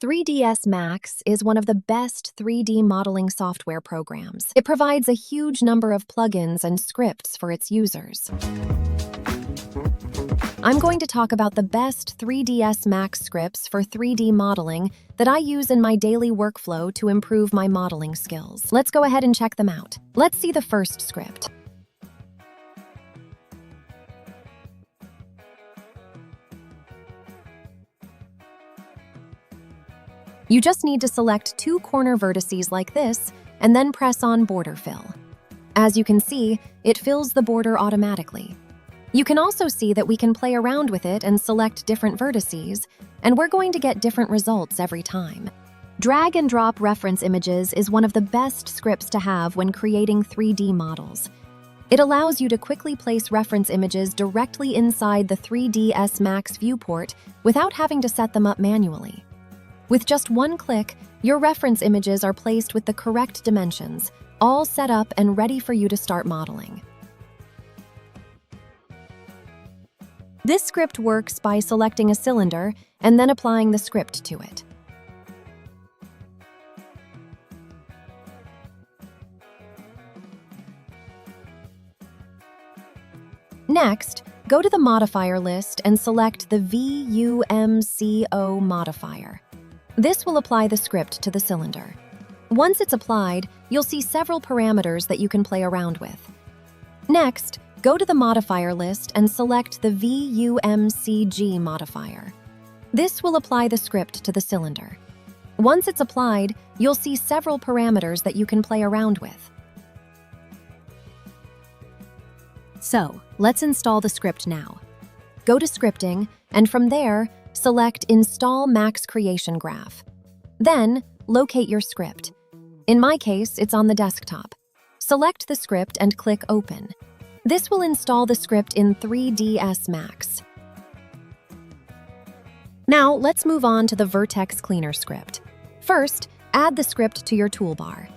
3ds Max is one of the best 3D modeling software programs. It provides a huge number of plugins and scripts for its users. I'm going to talk about the best 3ds Max scripts for 3D modeling that I use in my daily workflow to improve my modeling skills. Let's go ahead and check them out. Let's see the first script. You just need to select two corner vertices like this, and then press on Border Fill. As you can see, it fills the border automatically. You can also see that we can play around with it and select different vertices, and we're going to get different results every time. Drag and drop reference images is one of the best scripts to have when creating 3D models. It allows you to quickly place reference images directly inside the 3ds Max viewport without having to set them up manually. With just one click, your reference images are placed with the correct dimensions, all set up and ready for you to start modeling. This script works by selecting a cylinder and then applying the script to it. Next, go to the modifier list and select the VUMCO modifier. This will apply the script to the cylinder. Once it's applied, you'll see several parameters that you can play around with. Next, go to the modifier list and select the VUMCG modifier. This will apply the script to the cylinder. Once it's applied, you'll see several parameters that you can play around with. So, let's install the script now. Go to Scripting, and from there, select Install Max Creation Graph. Then, locate your script. In my case, it's on the desktop. Select the script and click Open. This will install the script in 3ds Max. Now, let's move on to the Vertex Cleaner script. First, add the script to your toolbar.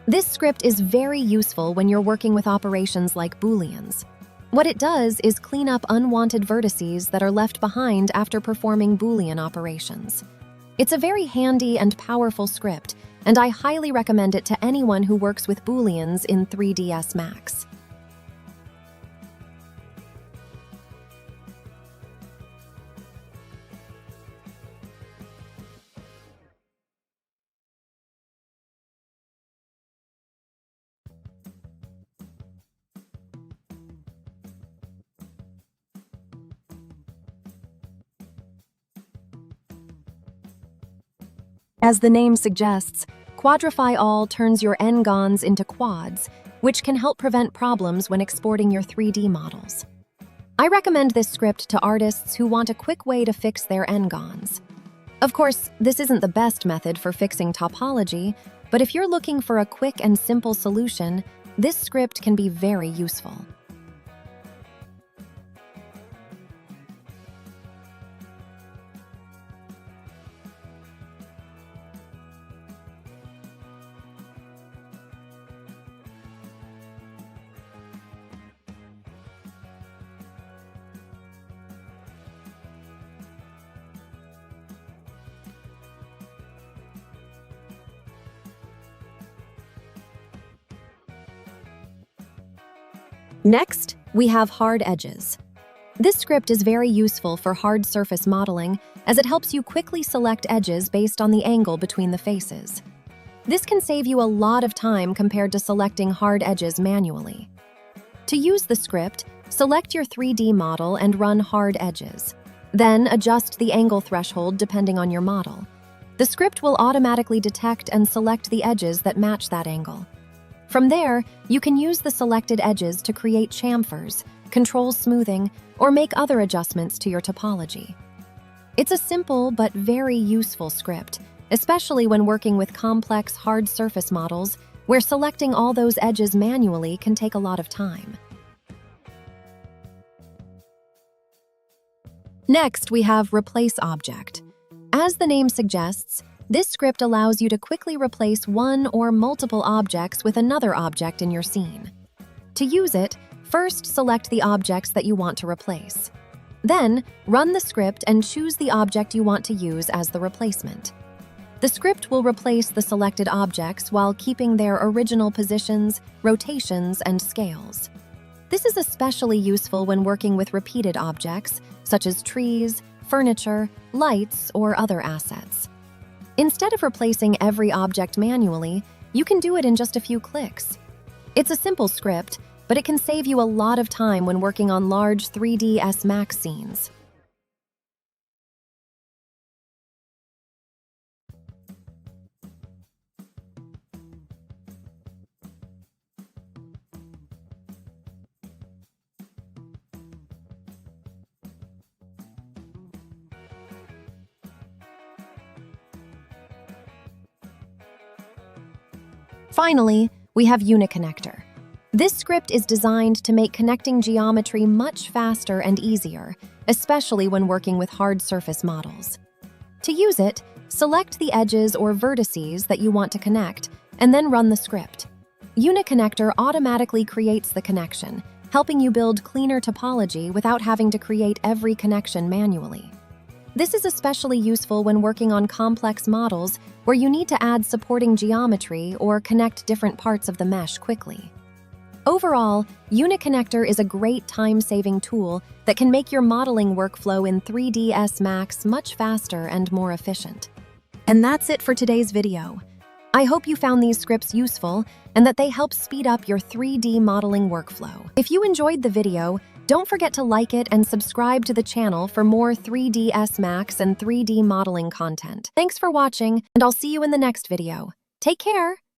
This script is very useful when you're working with operations like Booleans. What it does is clean up unwanted vertices that are left behind after performing Boolean operations. It's a very handy and powerful script, and I highly recommend it to anyone who works with Booleans in 3ds Max. As the name suggests, Quadrify All turns your n-gons into quads, which can help prevent problems when exporting your 3D models. I recommend this script to artists who want a quick way to fix their n-gons. Of course, this isn't the best method for fixing topology, but if you're looking for a quick and simple solution, this script can be very useful. Next, we have hard edges. This script is very useful for hard surface modeling as it helps you quickly select edges based on the angle between the faces. This can save you a lot of time compared to selecting hard edges manually. To use the script, select your 3D model and run hard edges. Then adjust the angle threshold depending on your model. The script will automatically detect and select the edges that match that angle. From there, you can use the selected edges to create chamfers, control smoothing, or make other adjustments to your topology. It's a simple but very useful script, especially when working with complex hard surface models where selecting all those edges manually can take a lot of time. Next, we have Replace Object. As the name suggests, this script allows you to quickly replace one or multiple objects with another object in your scene. To use it, first select the objects that you want to replace. Then, run the script and choose the object you want to use as the replacement. The script will replace the selected objects while keeping their original positions, rotations, and scales. This is especially useful when working with repeated objects, such as trees, furniture, lights, or other assets. Instead of replacing every object manually, you can do it in just a few clicks. It's a simple script, but it can save you a lot of time when working on large 3ds Max scenes. Finally, we have UniConnector. This script is designed to make connecting geometry much faster and easier, especially when working with hard surface models. To use it, select the edges or vertices that you want to connect, and then run the script. UniConnector automatically creates the connection, helping you build cleaner topology without having to create every connection manually. This is especially useful when working on complex models where you need to add supporting geometry or connect different parts of the mesh quickly. Overall, UniConnector is a great time-saving tool that can make your modeling workflow in 3ds Max much faster and more efficient. And that's it for today's video. I hope you found these scripts useful and that they help speed up your 3D modeling workflow. If you enjoyed the video, don't forget to like it and subscribe to the channel for more 3ds Max and 3D modeling content. Thanks for watching, and I'll see you in the next video. Take care!